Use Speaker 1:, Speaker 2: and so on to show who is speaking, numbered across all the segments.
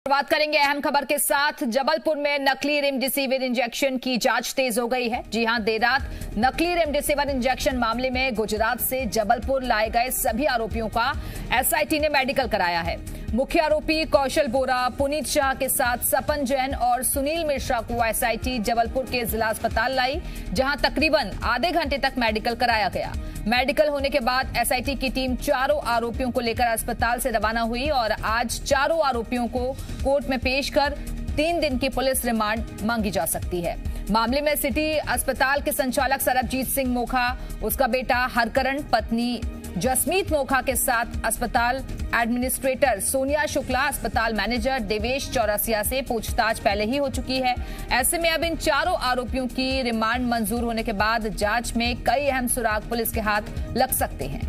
Speaker 1: बात करेंगे अहम खबर के साथ। जबलपुर में नकली रेमडेसिविर इंजेक्शन की जांच तेज हो गई है। जी हां, देर रात नकली रेमडेसिविर इंजेक्शन मामले में गुजरात से जबलपुर लाए गए सभी आरोपियों का एसआईटी ने मेडिकल कराया है। मुख्य आरोपी कौशल बोरा, पुनीत शाह के साथ सपन जैन और सुनील मिश्रा को एसआईटी जबलपुर के जिला अस्पताल लाई, जहां तकरीबन आधे घंटे तक मेडिकल कराया गया। मेडिकल होने के बाद एसआईटी की टीम चारों आरोपियों को लेकर अस्पताल से रवाना हुई और आज चारों आरोपियों को कोर्ट में पेश कर 3 दिन की पुलिस रिमांड मांगी जा सकती है। मामले में सिटी अस्पताल के संचालक सरबजीत सिंह मोखा, उसका बेटा हरकरण, पत्नी जसमीत मोखा के साथ अस्पताल एडमिनिस्ट्रेटर सोनिया शुक्ला, अस्पताल मैनेजर देवेश चौरसिया से पूछताछ पहले ही हो चुकी है। ऐसे में अब इन चारों आरोपियों की रिमांड मंजूर होने के बाद जांच में कई अहम सुराग पुलिस के हाथ लग सकते हैं।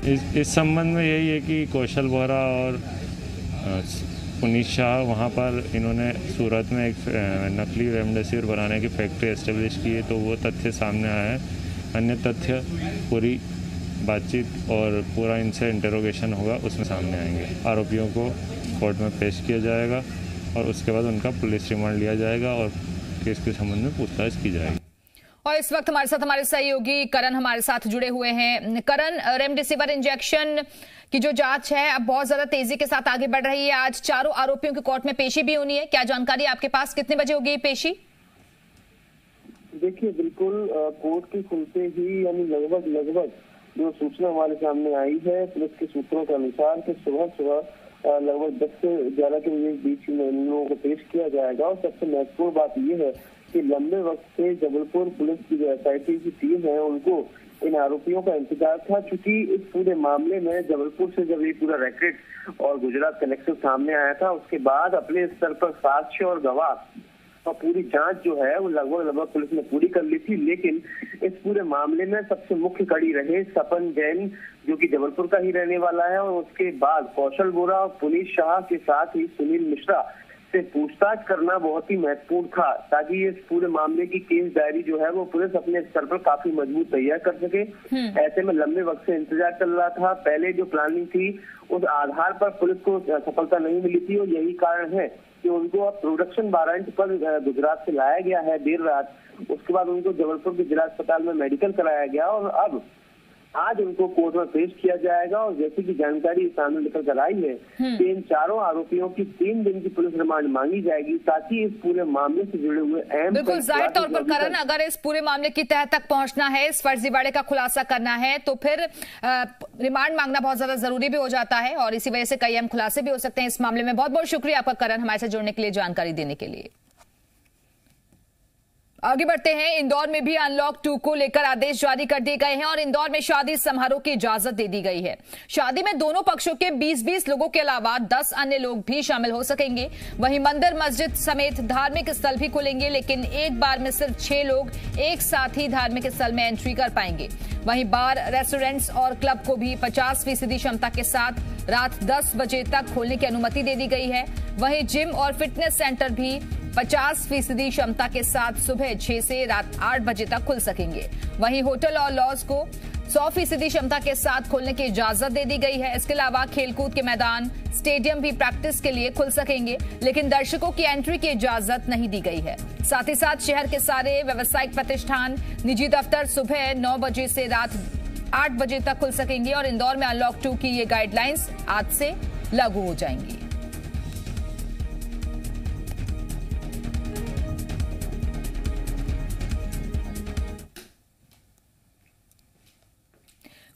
Speaker 2: इस संबंध में यही है कि कौशल बोरा और पुनीत शाह वहाँ पर इन्होंने सूरत में एक नकली रेमडेसिविर बनाने की फैक्ट्री एस्टेब्लिश की है, तो वो तथ्य सामने आया है। अन्य तथ्य पूरी बातचीत और पूरा इनसे इंटरोगेशन होगा, उसमें सामने आएंगे। आरोपियों को कोर्ट में पेश किया जाएगा और उसके बाद उनका पुलिस रिमांड लिया जाएगा और केस के संबंध में पूछताछ की जाएगी।
Speaker 1: और इस वक्त हमारे साथ हमारे सहयोगी करण हमारे साथ जुड़े हुए हैं। करण, रेमडेसिविर इंजेक्शन की जो जांच है अब बहुत ज्यादा तेजी के साथ आगे बढ़ रही है। आज चारों आरोपियों की कोर्ट में पेशी भी होनी है, क्या जानकारी आपके पास? कितने बजे होगी पेशी?
Speaker 3: देखिए, बिल्कुल कोर्ट के खुलते ही यानी लगभग जो सूचना हमारे सामने आई है पुलिस के सूत्रों के अनुसार कि सुबह लगभग 10 से 11 के बीच में इन लोगों को पेश किया जाएगा। और सबसे महत्वपूर्ण बात यह है कि लंबे वक्त से जबलपुर पुलिस की जो एसआईटी की टीम है उनको इन आरोपियों का इंतजार था, क्योंकि इस पूरे मामले में जबलपुर से जब ये पूरा रैकेट और गुजरात कनेक्शन सामने आया था, उसके बाद अपने स्तर पर साक्ष्य और गवाह और पूरी जांच जो है वो लगभग पुलिस ने पूरी कर ली थी। लेकिन इस पूरे मामले में सबसे मुख्य कड़ी रहे सपन जैन, जो कि जबलपुर का ही रहने वाला है, और उसके बाद कौशल बोरा और पुनीत शाह के साथ ही सुनील मिश्रा से पूछताछ करना बहुत ही महत्वपूर्ण था, ताकि इस पूरे मामले की केस डायरी जो है वो पुलिस अपने स्तर पर काफी मजबूत तैयार कर सके। ऐसे में लंबे वक्त से इंतजार चल रहा था। पहले जो प्लानिंग थी उस आधार पर पुलिस को सफलता नहीं मिली थी और यही कारण है कि उनको अब प्रोडक्शन वारंट पर गुजरात से लाया गया है देर रात। उसके बाद उनको जबलपुर के जिला अस्पताल में मेडिकल कराया गया और अब आज उनको कोर्ट में पेश किया जाएगा। और जैसे की जानकारी सामने निकल कर आई है कि इन चारों आरोपियों की 3 दिन की पुलिस रिमांड मांगी जाएगी, ताकि इस पूरे मामले से जुड़े हुए अहम
Speaker 1: बिल्कुल जाहिर तौर पर करण, अगर इस पूरे मामले की तह तक पहुंचना है, इस फर्जीवाड़े का खुलासा करना है, तो फिर रिमांड मांगना बहुत ज्यादा जरूरी भी हो जाता है और इसी वजह से कई अहम खुलासे भी हो सकते हैं इस मामले में। बहुत बहुत शुक्रिया आपका करण, हमारे साथ जुड़ने के लिए, जानकारी देने के लिए। आगे बढ़ते हैं। इंदौर में भी अनलॉक 2 को लेकर आदेश जारी कर दिए गए हैं और इंदौर में शादी समारोह की इजाजत दे दी गई है। शादी में दोनों पक्षों के 20-20 लोगों के अलावा 10 अन्य लोग भी शामिल हो सकेंगे। वहीं मंदिर, मस्जिद समेत धार्मिक स्थल भी खुलेंगे, लेकिन एक बार में सिर्फ 6 लोग एक साथ ही धार्मिक स्थल में एंट्री कर पाएंगे। वहीं बार, रेस्टोरेंट्स और क्लब को भी 50% क्षमता के साथ रात 10 बजे तक खोलने की अनुमति दे दी गई है। वहीं जिम और फिटनेस सेंटर भी 50% क्षमता के साथ सुबह 6 से रात 8 बजे तक खुल सकेंगे। वहीं होटल और लॉज को 100% क्षमता के साथ खोलने की इजाजत दे दी गई है। इसके अलावा खेलकूद के मैदान, स्टेडियम भी प्रैक्टिस के लिए खुल सकेंगे, लेकिन दर्शकों की एंट्री की इजाजत नहीं दी गई है। साथ ही साथ शहर के सारे व्यावसायिक प्रतिष्ठान, निजी दफ्तर सुबह 9 बजे से रात 8 बजे तक खुल सकेंगे और इंदौर में अनलॉक 2 की ये गाइडलाइंस आज से लागू हो जाएंगी।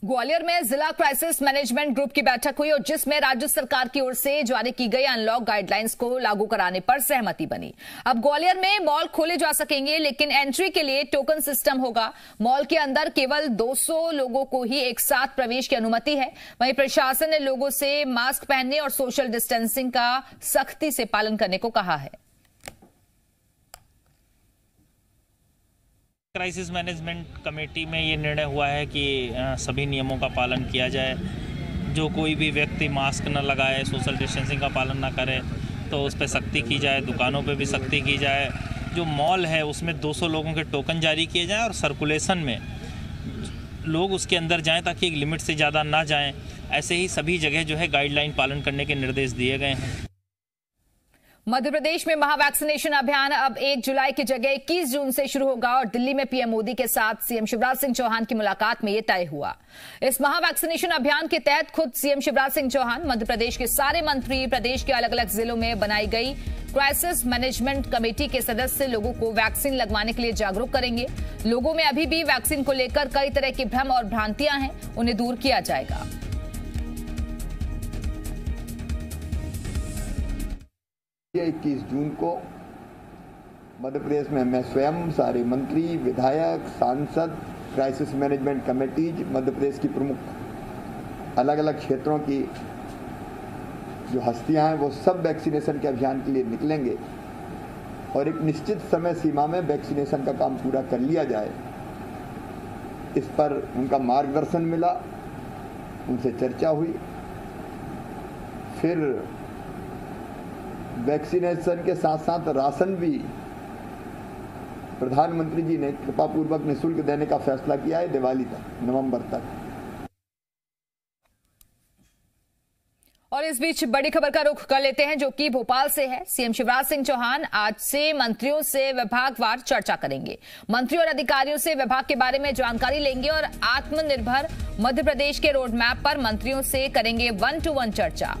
Speaker 1: ग्वालियर में जिला क्राइसिस मैनेजमेंट ग्रुप की बैठक हुई और जिसमें राज्य सरकार की ओर से जारी की गई अनलॉक गाइडलाइंस को लागू कराने पर सहमति बनी। अब ग्वालियर में मॉल खोले जा सकेंगे, लेकिन एंट्री के लिए टोकन सिस्टम होगा। मॉल के अंदर केवल 200 लोगों को ही एक साथ प्रवेश की अनुमति है। वहीं प्रशासन ने लोगों से मास्क पहनने और सोशल डिस्टेंसिंग का सख्ती से पालन करने को कहा है।
Speaker 4: क्राइसिस मैनेजमेंट कमेटी में ये निर्णय हुआ है कि सभी नियमों का पालन किया जाए। जो कोई भी व्यक्ति मास्क न लगाए, सोशल डिस्टेंसिंग का पालन न करे, तो उस पर सख्ती की जाए। दुकानों पे भी सख्ती की जाए। जो मॉल है उसमें 200 लोगों के टोकन जारी किए जाएं और सर्कुलेशन में लोग उसके अंदर जाएं ताकि एक लिमिट से ज़्यादा ना जाएं। ऐसे ही सभी जगह जो है गाइडलाइन पालन करने के निर्देश दिए गए हैं।
Speaker 1: मध्य प्रदेश में महा वैक्सीनेशन अभियान अब 1 जुलाई की जगह 21 जून से शुरू होगा और दिल्ली में पीएम मोदी के साथ सीएम शिवराज सिंह चौहान की मुलाकात में यह तय हुआ। इस महा वैक्सीनेशन अभियान के तहत खुद सीएम शिवराज सिंह चौहान, मध्य प्रदेश के सारे मंत्री, प्रदेश के अलग अलग जिलों में बनाई गई क्राइसिस मैनेजमेंट कमेटी के सदस्य लोगों को वैक्सीन लगवाने के लिए जागरूक करेंगे। लोगों में अभी भी वैक्सीन को लेकर कई तरह के भ्रम और भ्रांतियां हैं, उन्हें दूर किया जाएगा।
Speaker 5: 21 जून को मध्य प्रदेश में मैं स्वयं, सारे मंत्री, विधायक, सांसद, crisis management committees, Madhya Pradesh की प्रमुख अलग अलग क्षेत्रों की जो हस्तियां हैं वो सब वैक्सीनेशन के अभियान के लिए निकलेंगे और एक निश्चित समय सीमा में वैक्सीनेशन का काम पूरा कर लिया जाए, इस पर उनका मार्गदर्शन मिला, उनसे चर्चा हुई। फिर वैक्सीनेशन के साथ साथ राशन भी प्रधानमंत्री जी ने कृपापूर्वक निःशुल्क देने का फैसला किया है दिवाली तक, नवंबर तक।
Speaker 1: और इस बीच बड़ी खबर का रुख कर लेते हैं जो कि भोपाल से है। सीएम शिवराज सिंह चौहान आज से मंत्रियों से विभागवार चर्चा करेंगे। मंत्री और अधिकारियों से विभाग के बारे में जानकारी लेंगे और आत्मनिर्भर मध्य प्रदेश के रोड मैप पर मंत्रियों से करेंगे 1-to-1 चर्चा।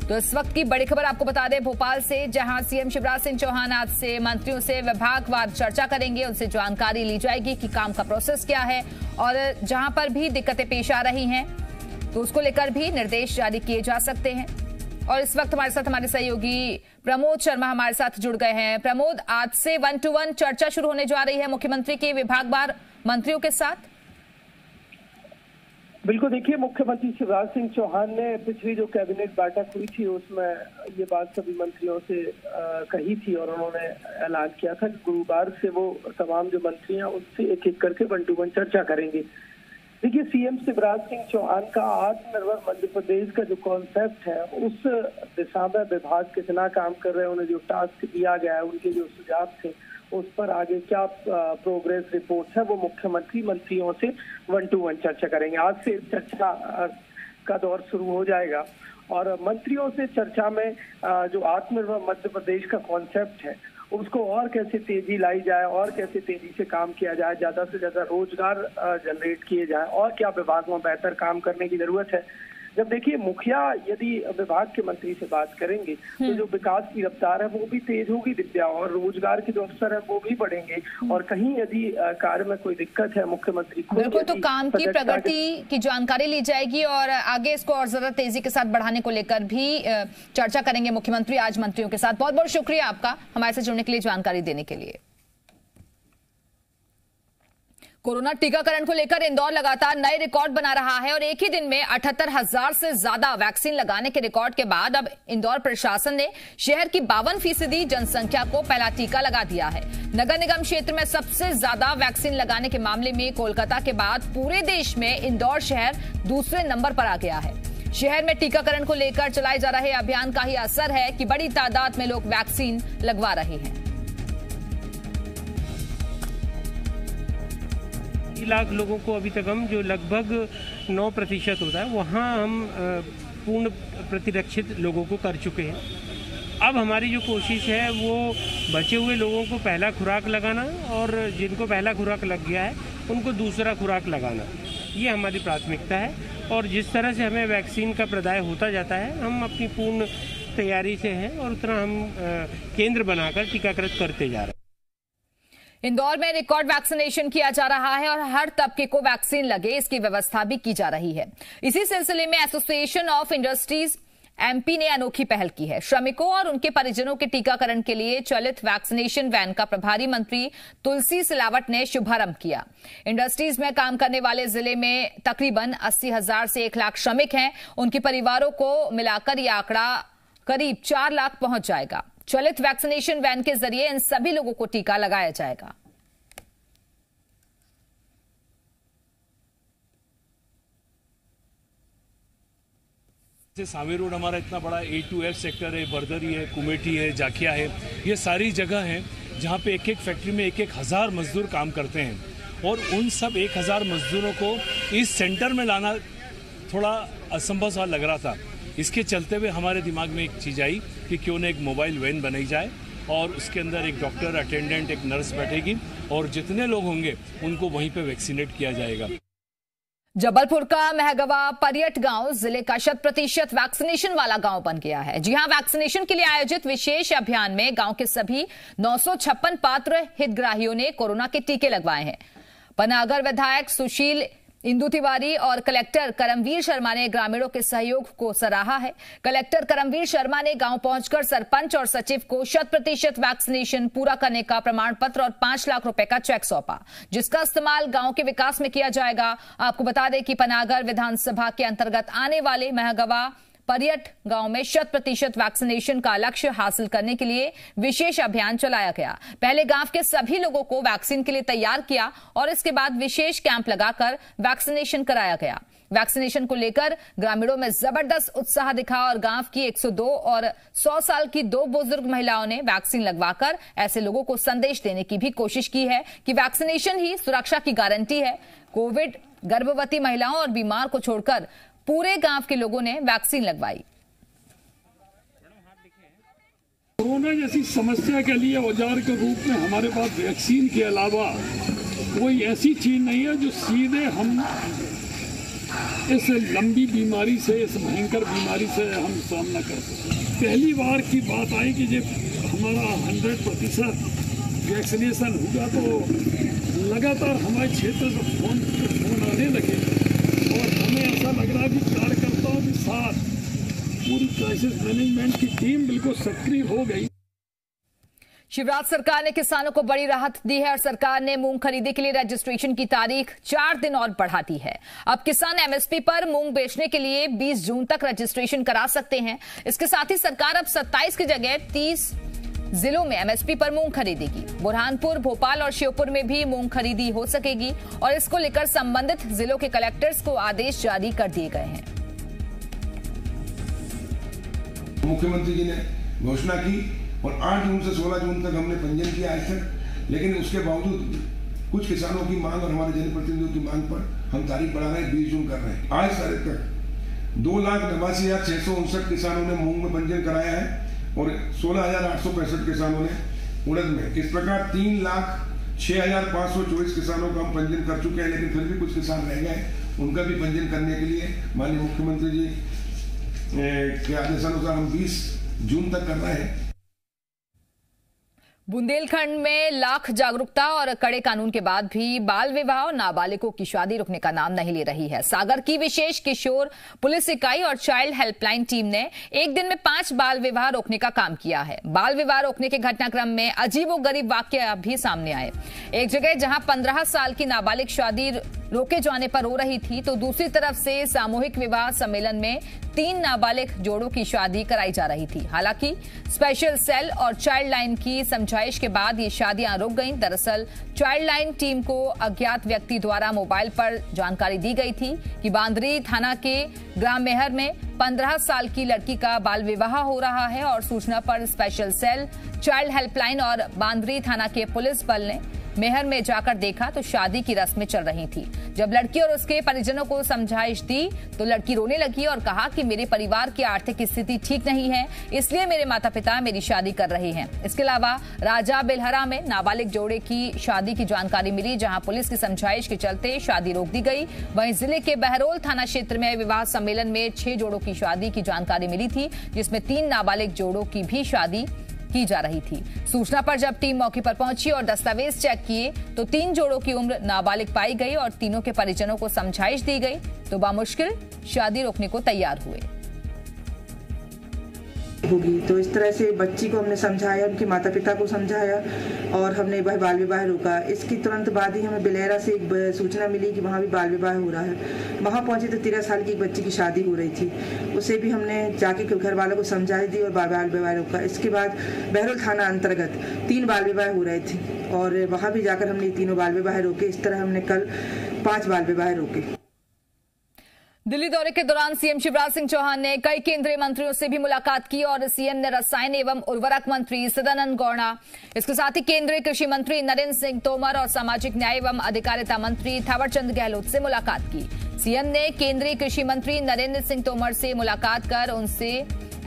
Speaker 1: तो इस वक्त की बड़ी खबर आपको बता दें भोपाल से, जहां सीएम शिवराज सिंह चौहान आज से मंत्रियों से विभागवार चर्चा करेंगे। उनसे जानकारी ली जाएगी कि काम का प्रोसेस क्या है और जहां पर भी दिक्कतें पेश आ रही हैं तो उसको लेकर भी निर्देश जारी किए जा सकते हैं। और इस वक्त हमारे साथ हमारे सहयोगी प्रमोद शर्मा हमारे साथ जुड़ गए हैं। प्रमोद, आज से 1-to-1 चर्चा शुरू होने जा रही है मुख्यमंत्री की विभागवार मंत्रियों के साथ।
Speaker 6: बिल्कुल, देखिए, मुख्यमंत्री शिवराज सिंह चौहान ने पिछली जो कैबिनेट बैठक हुई थी उसमें ये बात सभी मंत्रियों से कही थी और उन्होंने ऐलान किया था कि गुरुवार से वो तमाम जो मंत्री हैं उनसे एक एक करके 1-to-1 चर्चा करेंगे। देखिए, सीएम शिवराज सिंह चौहान का आत्मनिर्भर मध्य प्रदेश का जो कॉन्सेप्ट है उस दिशा में विभाग कितना काम कर रहे हैं, उन्हें जो टास्क दिया गया है, उनके जो सुझाव थे उस पर आगे क्या प्रोग्रेस रिपोर्ट है वो मुख्यमंत्री मंत्रियों से 1-to-1 चर्चा करेंगे। आज से चर्चा का दौर शुरू हो जाएगा और मंत्रियों से चर्चा में जो आत्मनिर्भर मध्य प्रदेश का कॉन्सेप्ट है उसको और कैसे तेजी लाई जाए और कैसे तेजी से काम किया जाए, ज्यादा से ज्यादा रोजगार जनरेट किए जाए और क्या विभाग में बेहतर काम करने की जरूरत है। जब देखिए, मुखिया यदि विभाग के मंत्री से बात करेंगे तो जो विकास की रफ्तार है वो भी तेज होगी दिव्या, और रोजगार के जो अवसर है वो भी बढ़ेंगे। और कहीं यदि कार्य में कोई दिक्कत है, मुख्यमंत्री
Speaker 1: बिल्कुल तो काम की प्रगति की जानकारी ली जाएगी और आगे इसको और ज्यादा तेजी के साथ बढ़ाने को लेकर भी चर्चा करेंगे मुख्यमंत्री आज मंत्रियों के साथ। बहुत बहुत शुक्रिया आपका हमारे से जुड़ने के लिए, जानकारी देने के लिए। कोरोना टीकाकरण को लेकर इंदौर लगातार नए रिकॉर्ड बना रहा है और एक ही दिन में 78,000 से ज्यादा वैक्सीन लगाने के रिकॉर्ड के बाद अब इंदौर प्रशासन ने शहर की 52% जनसंख्या को पहला टीका लगा दिया है। नगर निगम क्षेत्र में सबसे ज्यादा वैक्सीन लगाने के मामले में कोलकाता के बाद पूरे देश में इंदौर शहर दूसरे नंबर पर आ गया है। शहर में टीकाकरण को लेकर चलाए जा रहे अभियान का ही असर है कि बड़ी तादाद में लोग वैक्सीन लगवा रहे हैं।
Speaker 7: 1 लाख लोगों को अभी तक हम जो लगभग 9% होता है वहाँ हम पूर्ण प्रतिरक्षित लोगों को कर चुके हैं। अब हमारी जो कोशिश है वो बचे हुए लोगों को पहला खुराक लगाना और जिनको पहला खुराक लग गया है उनको दूसरा खुराक लगाना, ये हमारी प्राथमिकता है। और जिस तरह से हमें वैक्सीन का प्रदाय होता जाता है हम अपनी पूर्ण तैयारी से हैं और उतना हम केंद्र बनाकर टीकाकृत करते जा रहे हैं।
Speaker 1: इंदौर में रिकॉर्ड वैक्सीनेशन किया जा रहा है और हर तबके को वैक्सीन लगे इसकी व्यवस्था भी की जा रही है। इसी सिलसिले में एसोसिएशन ऑफ इंडस्ट्रीज एमपी ने अनोखी पहल की है। श्रमिकों और उनके परिजनों के टीकाकरण के लिए चलित वैक्सीनेशन वैन का प्रभारी मंत्री तुलसी सिलावट ने शुभारंभ किया। इंडस्ट्रीज में काम करने वाले जिले में तकरीबन 80,000 से 1 लाख श्रमिक हैं। उनके परिवारों को मिलाकर यह आंकड़ा करीब 4 लाख पहुंच जाएगा। चलित वैक्सीनेशन वैन के जरिए इन सभी लोगों को टीका लगाया जाएगा।
Speaker 8: सावे रोड हमारा इतना बड़ा A2F सेक्टर है, बर्दरी है, कुमेटी है, जाखिया है, ये सारी जगह हैं जहाँ पे एक एक फैक्ट्री में 1,000 मजदूर काम करते हैं और उन सब 1,000 मजदूरों को इस सेंटर में लाना थोड़ा असंभव सा लग रहा था। इसके चलते हुए हमारे दिमाग में एक चीज़ आई कि क्यों ना एक मोबाइल वैन बनाई जाए और उसके अंदर एक डॉक्टर, अटेंडेंट, एक नर्स बैठेगी और जितने लोग होंगे उनको वहीं पे वैक्सीनेट किया जाएगा।
Speaker 1: जबलपुर का महगवा पर्यट गांव जिले का 100% वैक्सीनेशन वाला गांव बन गया है। जी हां, वैक्सीनेशन के लिए आयोजित विशेष अभियान में गांव के सभी 956 पात्र हितग्राहियों ने कोरोना के टीके लगवाए हैं। पनागर विधायक सुशील इंदु तिवारी और कलेक्टर करमवीर शर्मा ने ग्रामीणों के सहयोग को सराहा है। कलेक्टर करमवीर शर्मा ने गांव पहुंचकर सरपंच और सचिव को 100% वैक्सीनेशन पूरा करने का प्रमाण पत्र और 5 लाख रुपए का चेक सौंपा, जिसका इस्तेमाल गांव के विकास में किया जाएगा। आपको बता दें कि पनागर विधानसभा के अंतर्गत आने वाले महगवा पर्यट गांव में 100% वैक्सीनेशन का लक्ष्य हासिल करने के लिए विशेष अभियान चलाया गया। पहले गांव के सभी लोगों को वैक्सीन के लिए तैयार किया और इसके बाद विशेष कैंप लगाकर वैक्सीनेशन कराया गया। वैक्सीनेशन को लेकर ग्रामीणों में जबरदस्त उत्साह दिखा और गांव की 102 और 100 साल की 2 बुजुर्ग महिलाओं ने वैक्सीन लगवाकर ऐसे लोगों को संदेश देने की भी कोशिश की है कि वैक्सीनेशन ही सुरक्षा की गारंटी है। कोविड, गर्भवती महिलाओं और बीमार को छोड़कर पूरे गांव के लोगों ने वैक्सीन लगवाई।
Speaker 9: कोरोना जैसी समस्या के लिए औजार के रूप में हमारे पास वैक्सीन के अलावा कोई ऐसी चीज नहीं है जो सीधे हम इस लंबी बीमारी से, इस भयंकर बीमारी से हम सामना कर सकते। पहली बार की बात आई कि जब हमारा 100% वैक्सीनेशन हुआ तो लगातार हमारे क्षेत्र से फोन आने लगे और हमें ऐसा लग रहा है कि कार्यकर्ताओं के साथ पूरी क्राइसिस मैनेजमेंट की टीम बिल्कुल सक्रिय हो गई।
Speaker 1: शिवराज सरकार ने किसानों को बड़ी राहत दी है और सरकार ने मूंग खरीदी के लिए रजिस्ट्रेशन की तारीख 4 दिन और बढ़ा दी है। अब किसान एमएसपी पर मूंग बेचने के लिए 20 जून तक रजिस्ट्रेशन करा सकते हैं। इसके साथ ही सरकार अब 27 की जगह 30 जिलों में एमएसपी पर मूंग खरीदेगी। बुरहानपुर, भोपाल और श्योपुर में भी मूंग खरीदी हो सकेगी और इसको लेकर संबंधित जिलों के कलेक्टर्स को आदेश जारी कर दिए गए हैं।
Speaker 10: मुख्यमंत्री जी ने घोषणा की और 8 जून से 16 जून तक हमने पंजीयन किया आज तक, लेकिन उसके बावजूद कुछ किसानों की मांग और हमारे जनप्रतिनिधियों की मांग पर हम तारीख बढ़ा रहे हैं, 20 जून कर रहे हैं। आज तारीख तक 2,89,659 किसानों ने मूंग में पंजीयन कराया है और 16,865 किसानों ने उड़द में। इस प्रकार 3,06,524 किसानों का हम पंजीयन कर चुके हैं, लेकिन फिर भी कुछ किसान रह गए। उनका भी पंजीयन करने के लिए माननीय मुख्यमंत्री जी के आदेशानुसार हम 20 जून तक कर रहे हैं।
Speaker 1: बुंदेलखंड में लाख जागरूकता और कड़े कानून के बाद भी बाल विवाह और नाबालिगों की शादी रुकने का नाम नहीं ले रही है। सागर की विशेष किशोर पुलिस इकाई और चाइल्ड हेल्पलाइन टीम ने एक दिन में 5 बाल विवाह रोकने का काम किया है। बाल विवाह रोकने के घटनाक्रम में अजीबोगरीब वाकया भी सामने आए। एक जगह जहां 15 साल की नाबालिग शादी रोके जाने पर रो रही थी, तो दूसरी तरफ से सामूहिक विवाह सम्मेलन में 3 नाबालिग जोड़ों की शादी कराई जा रही थी। हालांकि स्पेशल सेल और चाइल्ड लाइन की समझाइश के बाद ये शादियां रुक गईं। दरअसल चाइल्ड लाइन टीम को अज्ञात व्यक्ति द्वारा मोबाइल पर जानकारी दी गई थी कि बांदरी थाना के ग्राम मेहर में 15 साल की लड़की का बाल विवाह हो रहा है और सूचना पर स्पेशल सेल, चाइल्ड हेल्पलाइन और बांदरी थाना के पुलिस बल ने मेहर में जाकर देखा तो शादी की रस्में चल रही थी। जब लड़की और उसके परिजनों को समझाइश दी तो लड़की रोने लगी और कहा कि मेरे परिवार की आर्थिक स्थिति ठीक नहीं है, इसलिए मेरे माता पिता मेरी शादी कर रहे हैं। इसके अलावा राजा बेलहरा में नाबालिग जोड़े की शादी की जानकारी मिली, जहां पुलिस की समझाइश के चलते शादी रोक दी गई। वहीं जिले के बहरोल थाना क्षेत्र में विवाह सम्मेलन में 6 जोड़ों की शादी की जानकारी मिली थी, जिसमें 3 नाबालिग जोड़ों की भी शादी की जा रही थी। सूचना पर जब टीम मौके पर पहुंची और दस्तावेज चेक किए तो 3 जोड़ों की उम्र नाबालिग पाई गई और तीनों के परिजनों को समझाइश दी गई तो बामुश्किल शादी रोकने को तैयार हुए।
Speaker 11: होगी तो इस तरह से बच्ची को हमने समझाया, उनके माता पिता को समझाया और हमने वह बाल विवाह रोका। इसकी तुरंत बाद ही हमें बिलेरा से एक सूचना मिली कि वहाँ भी बाल विवाह हो रहा है। वहाँ पहुंचे तो 13 साल की एक बच्ची की शादी हो रही थी, उसे भी हमने जाके घर वालों को समझाई दी और बाल विवाह रोका। इसके बाद बहरोल थाना अंतर्गत 3 बाल विवाह हो रहे थे और वहाँ भी जाकर हमने 3 बाल विवाह रोके। इस तरह हमने कल 5 बाल विवाह रोके।
Speaker 1: दिल्ली दौरे के दौरान सीएम शिवराज सिंह चौहान ने कई केंद्रीय मंत्रियों से भी मुलाकात की और सीएम ने रसायन एवं उर्वरक मंत्री सदानंद गौड़ा, इसके साथ ही केंद्रीय कृषि मंत्री नरेंद्र सिंह तोमर और सामाजिक न्याय एवं अधिकारिता मंत्री थावरचंद गहलोत से मुलाकात की। सीएम ने केंद्रीय कृषि मंत्री नरेंद्र सिंह तोमर से मुलाकात कर उनसे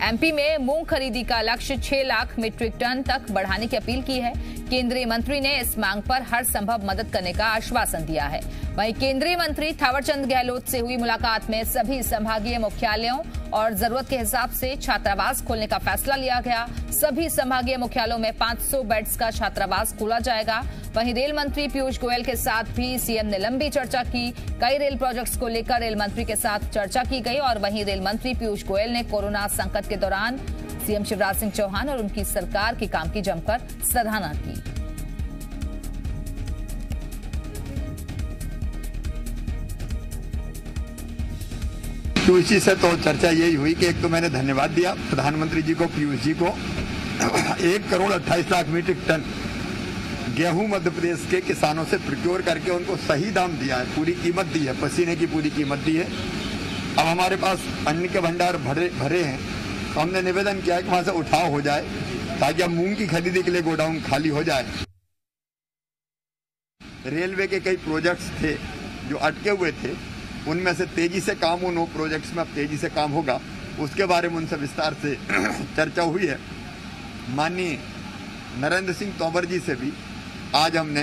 Speaker 1: एमपी में मूंग खरीदी का लक्ष्य 6 लाख मीट्रिक टन तक बढ़ाने की अपील की है। केंद्रीय मंत्री ने इस मांग पर हर संभव मदद करने का आश्वासन दिया है। वहीं केंद्रीय मंत्री थावरचंद गहलोत से हुई मुलाकात में सभी संभागीय मुख्यालयों और जरूरत के हिसाब से छात्रावास खोलने का फैसला लिया गया। सभी संभागीय मुख्यालयों में 500 बेड्स का छात्रावास खोला जाएगा। वहीं रेल मंत्री पीयूष गोयल के साथ भी सीएम ने लंबी चर्चा की। कई रेल प्रोजेक्ट्स को लेकर रेल मंत्री के साथ चर्चा की गई और वहीं रेल मंत्री पीयूष गोयल ने कोरोना संकट के दौरान सीएम शिवराज सिंह चौहान और उनकी सरकार के काम की जमकर सराहना की।
Speaker 5: तो इसी से तो चर्चा यही हुई कि एक तो मैंने धन्यवाद दिया प्रधानमंत्री जी को, पीयूष जी को। 1 करोड़ 28 लाख मीट्रिक टन गेहूं मध्य प्रदेश के किसानों से प्रोक्योर करके उनको सही दाम दिया है, पूरी कीमत दी है, पसीने की पूरी कीमत दी है। अब हमारे पास अन्न के भंडार भरे हैं, तो हमने निवेदन किया है कि वहां से उठाव हो जाए ताकि अब मूंग की खरीदी के लिए गोडाउन खाली हो जाए। रेलवे के कई प्रोजेक्ट्स थे जो अटके हुए थे, उनमें से तेजी से काम, उन प्रोजेक्ट्स में अब तेजी से काम होगा, उसके बारे में उनसे विस्तार से चर्चा हुई है। माननीय नरेंद्र सिंह तोमर जी से भी आज हमने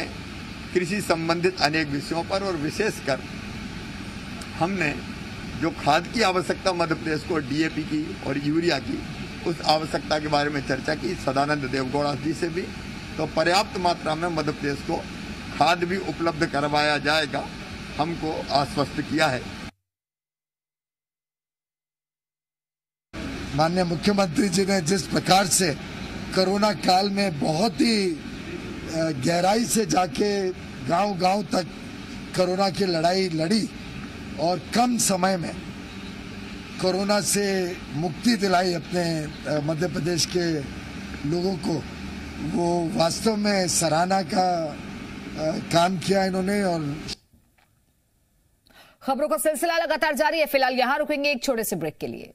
Speaker 5: कृषि संबंधित अनेक विषयों पर और विशेषकर हमने जो खाद की आवश्यकता मध्य प्रदेश को डीएपी की और यूरिया की, उस आवश्यकता के बारे में चर्चा की सदानंद देवगौड़ा जी से भी। तो पर्याप्त मात्रा में मध्य प्रदेश को खाद भी उपलब्ध करवाया जाएगा, हमको आश्वस्त किया है।
Speaker 12: माननीय मुख्यमंत्री जी ने जिस प्रकार से कोरोना काल में बहुत ही गहराई से जाके गांव-गांव तक कोरोना की लड़ाई लड़ी और कम समय में कोरोना से मुक्ति दिलाई अपने मध्य प्रदेश के लोगों को, वो वास्तव में सराहना का काम किया इन्होंने। और
Speaker 1: खबरों का सिलसिला लगातार जारी है। फिलहाल यहां रुकेंगे एक छोटे से ब्रेक के लिए।